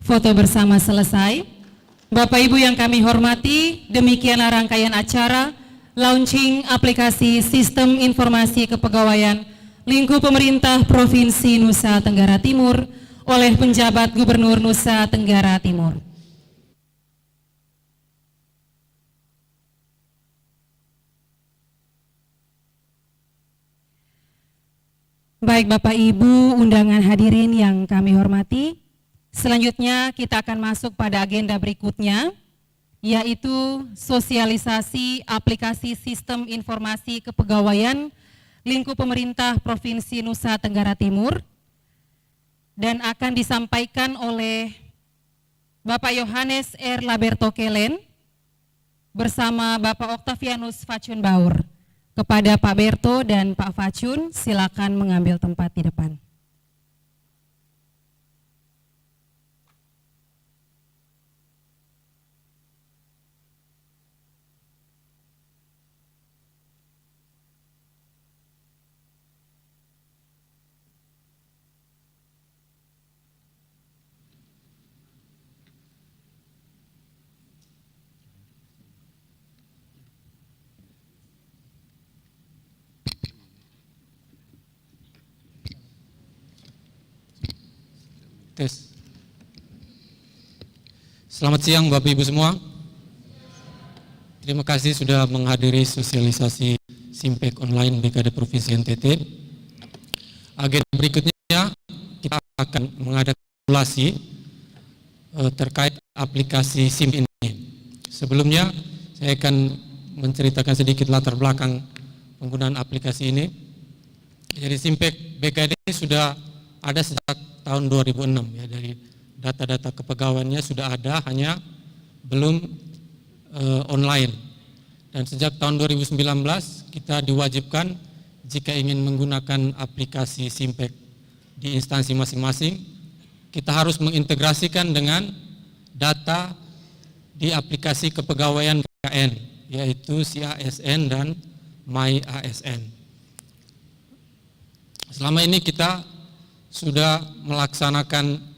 Foto bersama selesai. Bapak Ibu yang kami hormati, demikianlah rangkaian acara launching aplikasi Sistem Informasi Kepegawaian Lingkup Pemerintah Provinsi Nusa Tenggara Timur oleh penjabat Gubernur Nusa Tenggara Timur. Baik Bapak Ibu, undangan hadirin yang kami hormati, selanjutnya kita akan masuk pada agenda berikutnya, yaitu sosialisasi aplikasi Sistem Informasi Kepegawaian Lingkup Pemerintah Provinsi Nusa Tenggara Timur, dan akan disampaikan oleh Bapak Yohanes R. Laberto Kelen bersama Bapak Octavianus Facun Baur. Kepada Pak Berto dan Pak Facun, silakan mengambil tempat di depan. Tes. Selamat siang Bapak Ibu semua. Terima kasih sudah menghadiri sosialisasi Simpek online BKD Provinsi NTT. Agenda berikutnya kita akan mengadakan simulasi terkait aplikasi SIM ini. Sebelumnya saya akan menceritakan sedikit latar belakang penggunaan aplikasi ini. Jadi Simpek BKD sudah ada sejak tahun 2006 ya, dari data-data kepegawaiannya sudah ada, hanya belum online. Dan sejak tahun 2019 kita diwajibkan jika ingin menggunakan aplikasi Simpek di instansi masing-masing, kita harus mengintegrasikan dengan data di aplikasi kepegawaian BKN, yaitu SIASN dan MyASN. Selama ini kita sudah melaksanakan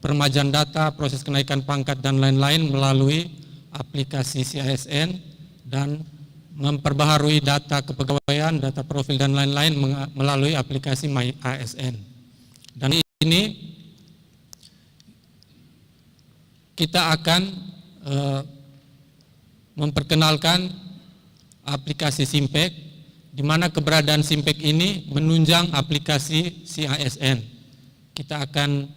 peremajaan data, proses kenaikan pangkat dan lain-lain melalui aplikasi CISN dan memperbaharui data kepegawaian, data profil dan lain-lain melalui aplikasi MyASN. Dan ini kita akan memperkenalkan aplikasi Simpek, di mana keberadaan Simpek ini menunjang aplikasi CISN. Kita akan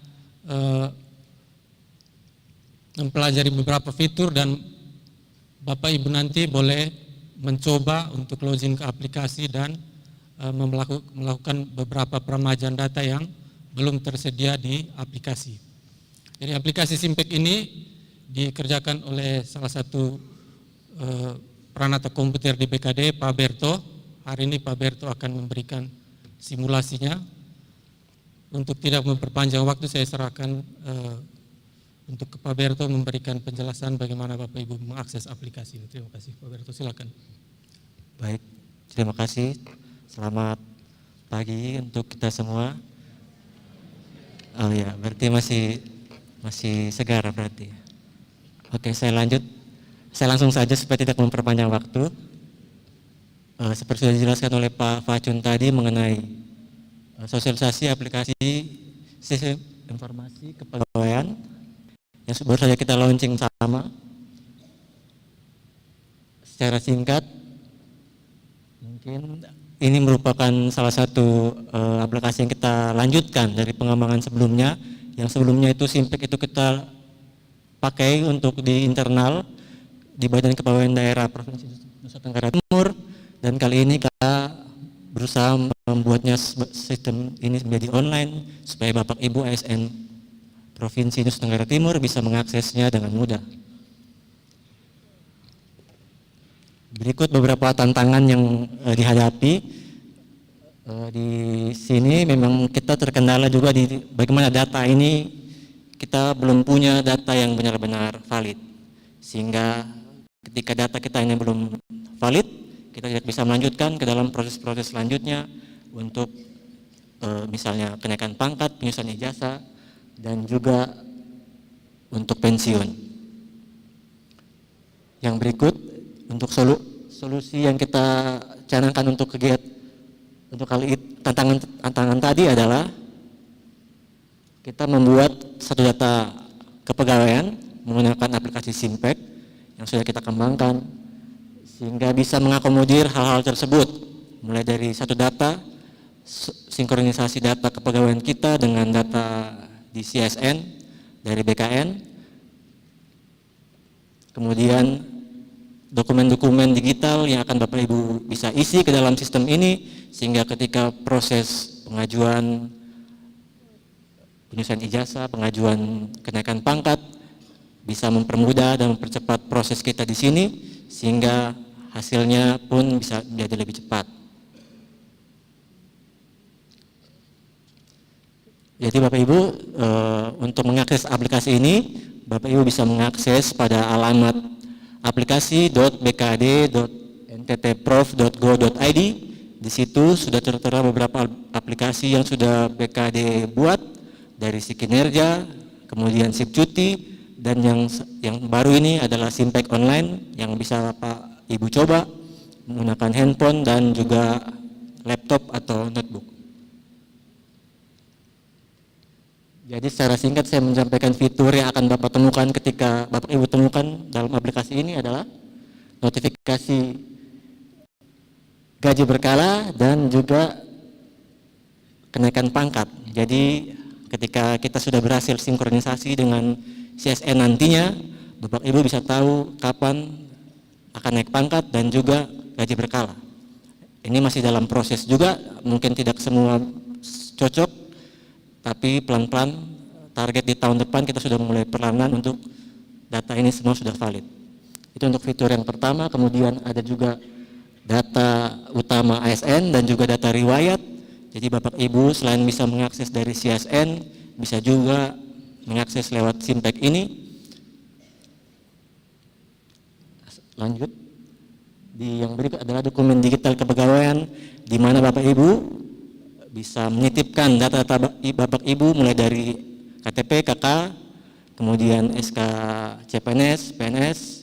mempelajari beberapa fitur dan Bapak Ibu nanti boleh mencoba untuk login ke aplikasi dan melakukan beberapa peremajaan data yang belum tersedia di aplikasi. Jadi aplikasi Simpek ini dikerjakan oleh salah satu Pranata Komputer di BKD, Pak Berto. Hari ini Pak Berto akan memberikan simulasinya. Untuk tidak memperpanjang waktu, saya serahkan untuk Pak Berto memberikan penjelasan bagaimana Bapak Ibu mengakses aplikasi ini. Terima kasih, Pak Berto, silakan. Baik, terima kasih. Selamat pagi untuk kita semua. Oh ya, berarti masih segar berarti. Oke, saya lanjut. Saya langsung saja supaya tidak memperpanjang waktu. Seperti sudah dijelaskan oleh Pak Facun tadi mengenai sosialisasi aplikasi sistem informasi kepegawaian yang baru saja kita launching sama. Secara singkat, mungkin ini merupakan salah satu aplikasi yang kita lanjutkan dari pengembangan sebelumnya. Yang sebelumnya itu Simpek itu kita pakai untuk di internal di Badan Kepegawaian Daerah Provinsi Nusa Tenggara Timur, dan kali ini kita berusaha membuatnya sistem ini menjadi online supaya Bapak Ibu ASN Provinsi Nusa Tenggara Timur bisa mengaksesnya dengan mudah. Berikut beberapa tantangan yang dihadapi. Di sini memang kita terkendala juga di bagaimana data ini, kita belum punya data yang benar-benar valid, sehingga ketika data kita ini belum valid, kita tidak bisa melanjutkan ke dalam proses-proses selanjutnya untuk misalnya kenaikan pangkat, penyusunan ijazah, dan juga untuk pensiun. Yang berikut untuk solusi yang kita canangkan untuk kegiatan untuk kali tantangan tadi adalah kita membuat satu data kepegawaian menggunakan aplikasi Simpek yang sudah kita kembangkan sehingga bisa mengakomodir hal-hal tersebut, mulai dari satu data, sinkronisasi data kepegawaian kita dengan data di CSN dari BKN, kemudian dokumen-dokumen digital yang akan Bapak Ibu bisa isi ke dalam sistem ini, sehingga ketika proses pengajuan penyusunan ijazah, pengajuan kenaikan pangkat bisa mempermudah dan mempercepat proses kita di sini, sehingga hasilnya pun bisa menjadi lebih cepat. Jadi Bapak Ibu, untuk mengakses aplikasi ini, Bapak Ibu bisa mengakses pada alamat aplikasi.bkd.nttprof.go.id. Di situ sudah tertera beberapa aplikasi yang sudah BKD buat, dari si kinerja, kemudian sip cuti, dan yang baru ini adalah Simpek Online yang bisa Bapak Ibu coba menggunakan handphone dan juga laptop atau notebook. Jadi secara singkat saya menyampaikan fitur yang akan Bapak temukan ketika Bapak Ibu temukan dalam aplikasi ini adalah notifikasi gaji berkala dan juga kenaikan pangkat. Jadi ketika kita sudah berhasil sinkronisasi dengan CSN nantinya, Bapak Ibu bisa tahu kapan akan naik pangkat dan juga gaji berkala. Ini masih dalam proses juga, mungkin tidak semua cocok, tapi pelan-pelan target di tahun depan kita sudah mulai perlahan untuk data ini semua sudah valid. Itu untuk fitur yang pertama. Kemudian ada juga data utama ASN dan juga data riwayat. Jadi Bapak Ibu selain bisa mengakses dari CSN, bisa juga mengakses lewat Simpek ini. Lanjut. Yang berikut adalah dokumen digital kepegawaian, di mana Bapak Ibu bisa menitipkan data-data Bapak Ibu mulai dari KTP, KK, kemudian SK CPNS, PNS,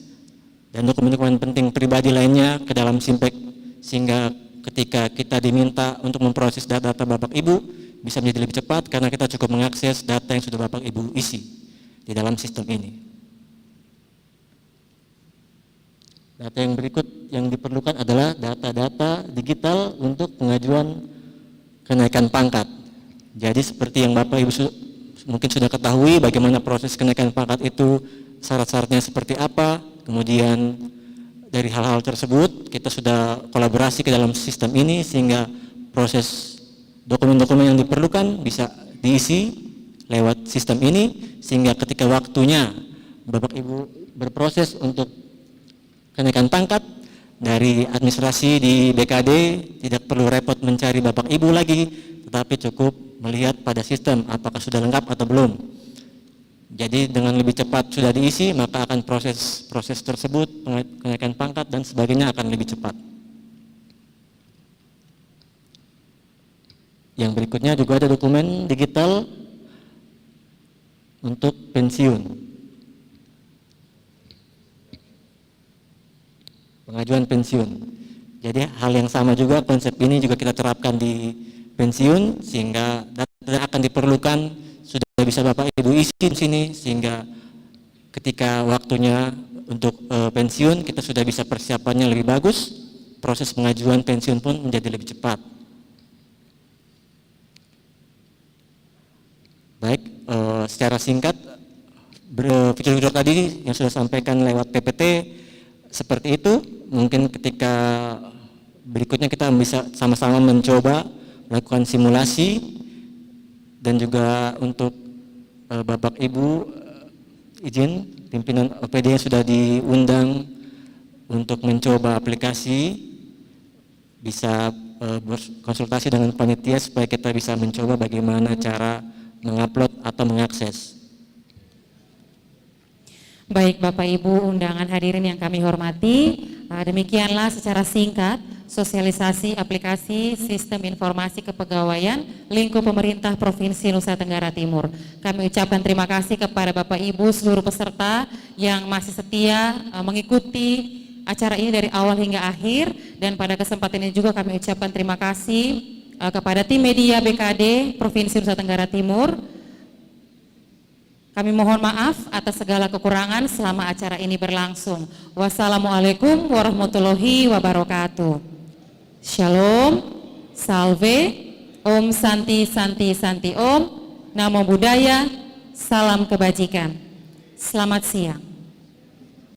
dan dokumen-dokumen penting pribadi lainnya ke dalam Simpek, sehingga ketika kita diminta untuk memproses data-data Bapak Ibu bisa menjadi lebih cepat karena kita cukup mengakses data yang sudah Bapak Ibu isi di dalam sistem ini. Data yang berikut yang diperlukan adalah data-data digital untuk pengajuan kenaikan pangkat. Jadi seperti yang Bapak Ibu mungkin sudah ketahui bagaimana proses kenaikan pangkat itu, syarat-syaratnya seperti apa. Kemudian dari hal-hal tersebut kita sudah kolaborasi ke dalam sistem ini sehingga proses dokumen-dokumen yang diperlukan bisa diisi lewat sistem ini, sehingga ketika waktunya Bapak Ibu berproses untuk kenaikan pangkat, dari administrasi di BKD tidak perlu repot mencari Bapak Ibu lagi, tetapi cukup melihat pada sistem apakah sudah lengkap atau belum. Jadi dengan lebih cepat sudah diisi, maka akan proses tersebut, kenaikan pangkat dan sebagainya akan lebih cepat. Yang berikutnya juga ada dokumen digital untuk pensiun. Pengajuan pensiun. Jadi hal yang sama juga, konsep ini juga kita terapkan di pensiun, sehingga data akan diperlukan sudah bisa Bapak Ibu isi di sini, sehingga ketika waktunya untuk pensiun kita sudah bisa persiapannya lebih bagus, proses pengajuan pensiun pun menjadi lebih cepat. Baik, secara singkat fitur-fitur tadi yang sudah sampaikan lewat PPT seperti itu. Mungkin ketika berikutnya kita bisa sama-sama mencoba melakukan simulasi, dan juga untuk Bapak Ibu izin pimpinan OPD yang sudah diundang untuk mencoba aplikasi bisa berkonsultasi dengan panitia supaya kita bisa mencoba bagaimana cara mengupload atau mengakses. Baik Bapak Ibu undangan hadirin yang kami hormati, demikianlah secara singkat sosialisasi aplikasi Sistem Informasi Kepegawaian lingkup pemerintah Provinsi Nusa Tenggara Timur. Kami ucapkan terima kasih kepada Bapak Ibu seluruh peserta yang masih setia mengikuti acara ini dari awal hingga akhir, dan pada kesempatan ini juga kami ucapkan terima kasih kepada tim media BKD Provinsi Nusa Tenggara Timur. Kami mohon maaf atas segala kekurangan selama acara ini berlangsung. Wassalamualaikum warahmatullahi wabarakatuh. Shalom, salve, Om Santi Santi Santi Om, Namo Buddhaya, salam kebajikan. Selamat siang.